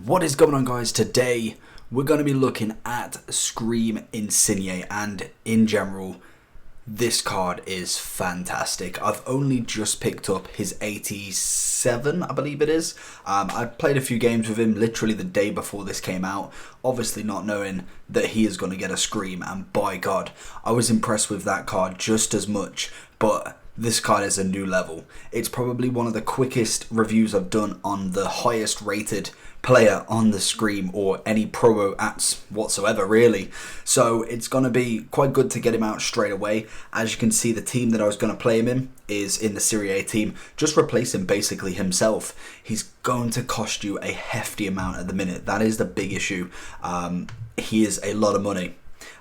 What is going on, guys? Today we're going to be looking at Scream Insigne, and in general this card is fantastic. I've only just picked up his 87, I believe it is. I played a few games with him literally the day before this came out, obviously not knowing that he is going to get a Scream, and by God, I was impressed with that card just as much, but this card is a new level. It's probably one of the quickest reviews I've done on the highest rated player on the Scream, or any promo ads whatsoever really. So it's going to be quite good to get him out straight away. As you can see, the team that I was going to play him in is in the Serie A team. Just replace him basically himself. He's going to cost you a hefty amount at the minute. That is the big issue. He is a lot of money.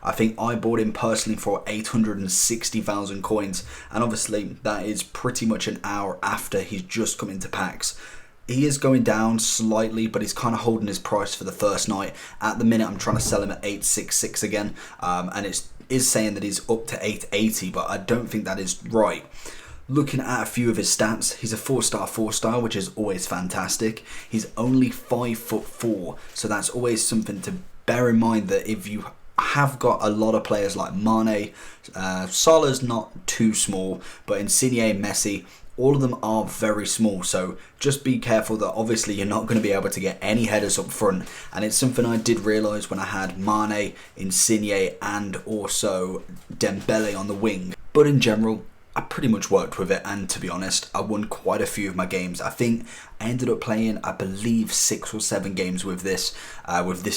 I think I bought him personally for 860,000 coins, and obviously that is pretty much an hour after he's just come into packs. He is going down slightly, but he's kind of holding his price for the first night. At the minute, I'm trying to sell him at 866 again, and it is saying that he's up to 880, but I don't think that is right. Looking at a few of his stats, he's a 4-star, which is always fantastic. He's only 5'4", so that's always something to bear in mind, that if you have got a lot of players like Mane, Salah's not too small, but Insigne, Messi, all of them are very small, so just be careful that obviously you're not going to be able to get any headers up front, and it's something I did realise when I had Mane, Insigne and also Dembele on the wing. But in general, I pretty much worked with it, and to be honest, I won quite a few of my games. I think I ended up playing, I believe, 6 or 7 games with this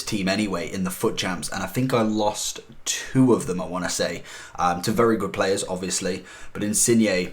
team anyway in the foot jams, and I think I lost 2 of them, I want to say, to very good players obviously. But Insigne,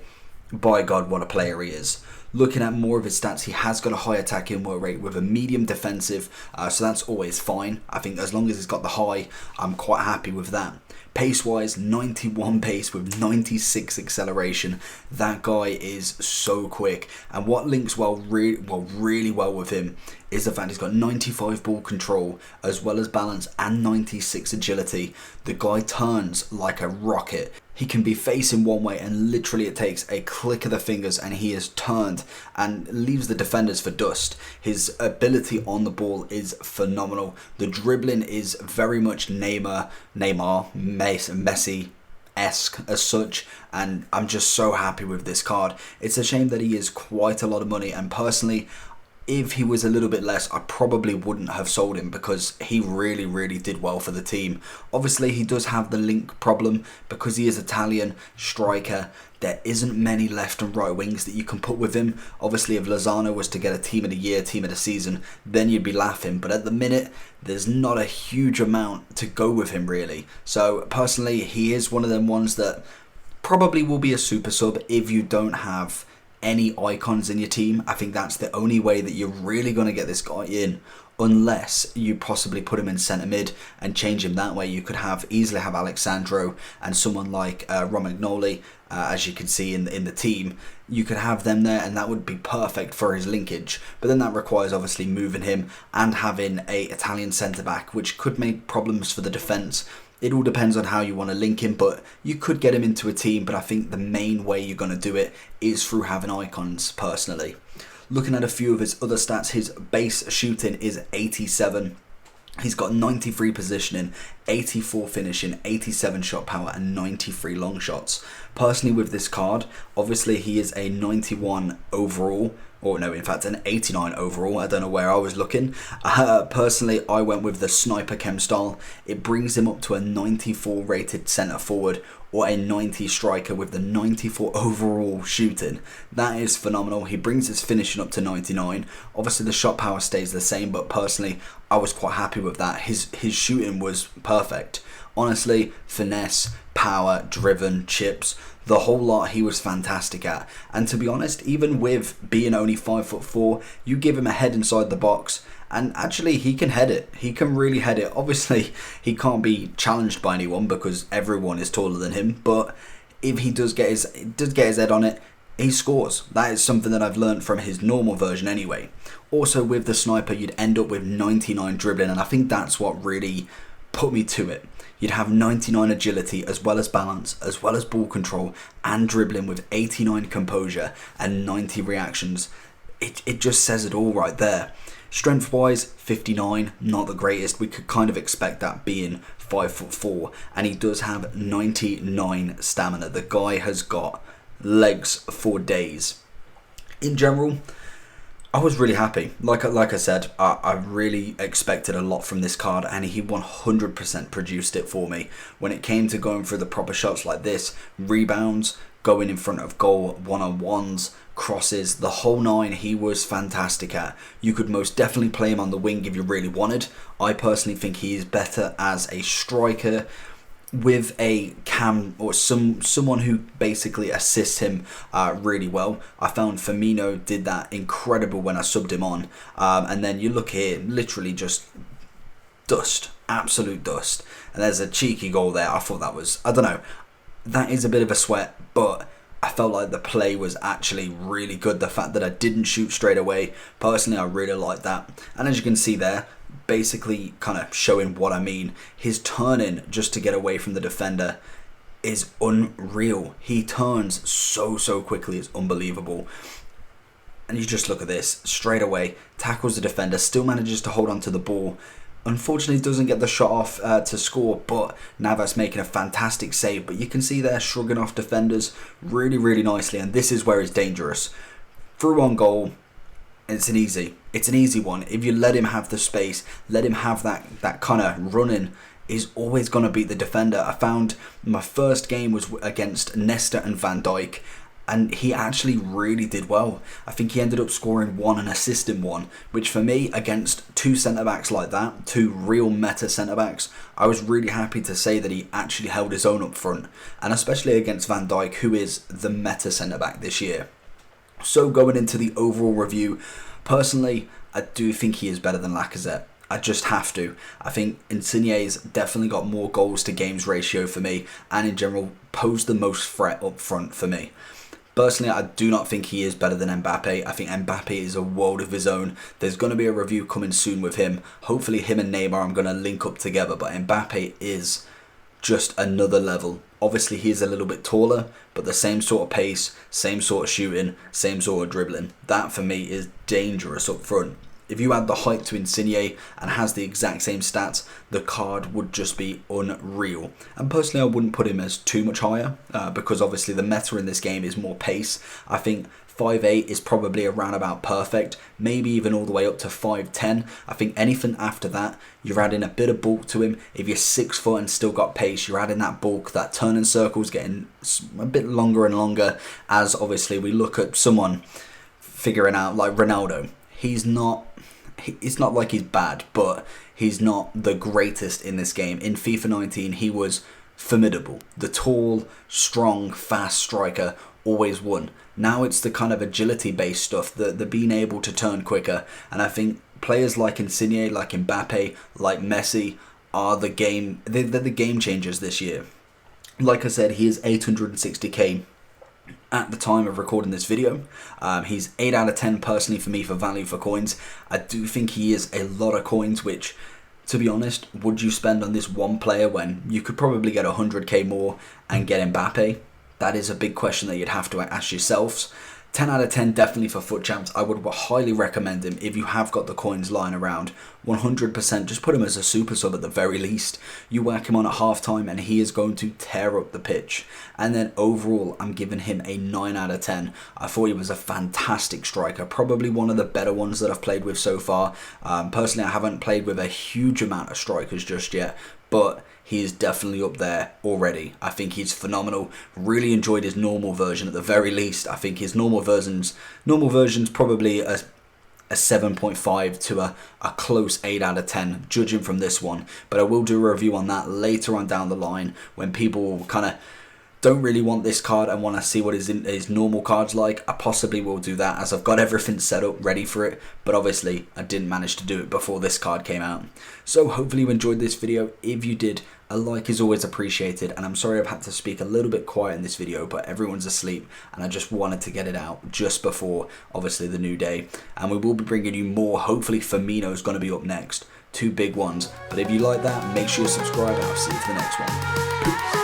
by God, what a player he is. Looking at more of his stats, he has got a high attacking work rate with a medium defensive, so that's always fine. I think as long as he's got the high, I'm quite happy with that. Pace wise, 91 pace with 96 acceleration. That guy is so quick, and what links really well with him is the fact he's got 95 ball control as well as balance and 96 agility. The guy turns like a rocket. He can be facing one way and literally it takes a click of the fingers and he is turned and leaves the defenders for dust. His ability on the ball is phenomenal. The dribbling is very much Neymar, Messi-esque as such, and I'm just so happy with this card. It's a shame that he is quite a lot of money, and personally, if he was a little bit less, I probably wouldn't have sold him because he really did well for the team. Obviously, he does have the link problem because he is Italian striker. There isn't many left and right wings that you can put with him. Obviously, if Lozano was to get a team of the year, team of the season, then you'd be laughing. But at the minute, there's not a huge amount to go with him really. So personally, he is one of them ones that probably will be a super sub if you don't have any icons in your team. I think that's the only way that you're really going to get this guy in, unless you possibly put him in centre mid and change him that way. You could easily have Alexandro and someone like Romagnoli, as you can see in the team. You could have them there and that would be perfect for his linkage, but then that requires obviously moving him and having a Italian centre back, which could make problems for the defence. It all depends on how you want to link him, but you could get him into a team, but I think the main way you're going to do it is through having icons personally. Looking at a few of his other stats, his base shooting is 87. He's got 93 positioning, 84 finishing, 87 shot power and 93 long shots. Personally with this card, obviously he is a 91 overall, or no, in fact an 89 overall. I don't know where I was looking. Personally, I went with the sniper chem style. It brings him up to a 94 rated centre forward, or a 90 striker with the 94 overall shooting. That is phenomenal. He brings his finishing up to 99. Obviously the shot power stays the same, but personally I was quite happy with that. His shooting was perfect. Honestly, finesse, power, driven, chips, the whole lot he was fantastic at. And to be honest, even with being only 5'4", you give him a head inside the box and actually he can head it. He can really head it. Obviously he can't be challenged by anyone because everyone is taller than him, but if he does get his head on it, he scores. That is something that I've learned from his normal version anyway. Also with the sniper, you'd end up with 99 dribbling, and I think that's what really put me to it. You'd have 99 agility as well as balance, as well as ball control and dribbling with 89 composure and 90 reactions. It just says it all right there. Strength-wise, 59, not the greatest. We could kind of expect that being 5'4", and he does have 99 stamina. The guy has got legs for days. In general, I was really happy. Like I said, I really expected a lot from this card, and he 100% produced it for me. When it came to going for the proper shots like this, rebounds, going in front of goal, one-on-ones, crosses, the whole nine, he was fantastic at. You could most definitely play him on the wing if you really wanted. I personally think he is better as a striker, with a cam or someone who basically assists him really well. I found Firmino did that incredible when I subbed him on, and then you look here, literally just dust, absolute dust. And there's a cheeky goal there. I thought that was, I don't know, that is a bit of a sweat, but I felt like the play was actually really good. The fact that I didn't shoot straight away, personally, I really like that. And as you can see there, basically kind of showing what I mean, his turning just to get away from the defender is unreal. He turns so quickly, it's unbelievable. And you just look at this, straight away, tackles the defender, still manages to hold on to the ball. Unfortunately, doesn't get the shot off to score, but Navas making a fantastic save. But you can see there, shrugging off defenders really nicely, and this is where it's dangerous. Through on goal, it's an easy one. If you let him have the space, let him have that kind of running, is always going to beat the defender. I found my first game was against Nesta and Van Dijk, and he actually really did well. I think he ended up scoring one and assisting one, which for me, against two centre-backs like that, two real meta centre-backs, I was really happy to say that he actually held his own up front, and especially against Van Dijk, who is the meta centre-back this year. So going into the overall review, personally, I do think he is better than Lacazette. I just have to. I think Insigne's definitely got more goals to games ratio for me, and in general posed the most threat up front for me. Personally, I do not think he is better than Mbappe. I think Mbappe is a world of his own. There's going to be a review coming soon with him. Hopefully him and Neymar I'm going to link up together, but Mbappe is just another level. Obviously he is a little bit taller, but the same sort of pace, same sort of shooting, same sort of dribbling. That for me is dangerous up front. If you add the height to Insigne and has the exact same stats, the card would just be unreal. And personally, I wouldn't put him as too much higher because obviously the meta in this game is more pace. I think 5'8" is probably around about perfect, maybe even all the way up to 5'10". I think anything after that, you're adding a bit of bulk to him. If you're 6 foot and still got pace, you're adding that bulk, that turning circle's getting a bit longer and longer as obviously we look at someone figuring out like Ronaldo. It's not like he's bad, but he's not the greatest in this game. In FIFA 19, he was formidable. The tall, strong, fast striker always won. Now it's the kind of agility-based stuff, the being able to turn quicker. And I think players like Insigne, like Mbappe, like Messi are they're the game changers this year. Like I said, he is 860k. At the time of recording this video. He's 8 out of 10 personally for me for value for coins. I do think he is a lot of coins, which, to be honest, would you spend on this one player when you could probably get 100k more and get Mbappe? That is a big question that you'd have to ask yourselves. 10 out of 10 definitely for FUT Champs. I would highly recommend him if you have got the coins lying around. 100%, just put him as a super sub at the very least. You whack him on at half time and he is going to tear up the pitch. And then overall, I'm giving him a 9 out of 10. I thought he was a fantastic striker, probably one of the better ones that I've played with so far. Personally, I haven't played with a huge amount of strikers just yet, but he is definitely up there already. I think he's phenomenal. Really enjoyed his normal version at the very least. I think his normal version's probably a 7.5 to a close 8 out of 10, judging from this one. But I will do a review on that later on down the line when people kind of don't really want this card and want to see what his normal card's like. I possibly will do that as I've got everything set up ready for it, but obviously I didn't manage to do it before this card came out. So hopefully you enjoyed this video. If you did, a like is always appreciated, and I'm sorry I've had to speak a little bit quiet in this video, but everyone's asleep and I just wanted to get it out just before obviously the new day. And we will be bringing you more. Hopefully Firmino's going to be up next. 2 big ones. But if you like that, make sure you subscribe and I'll see you for the next one. Peace.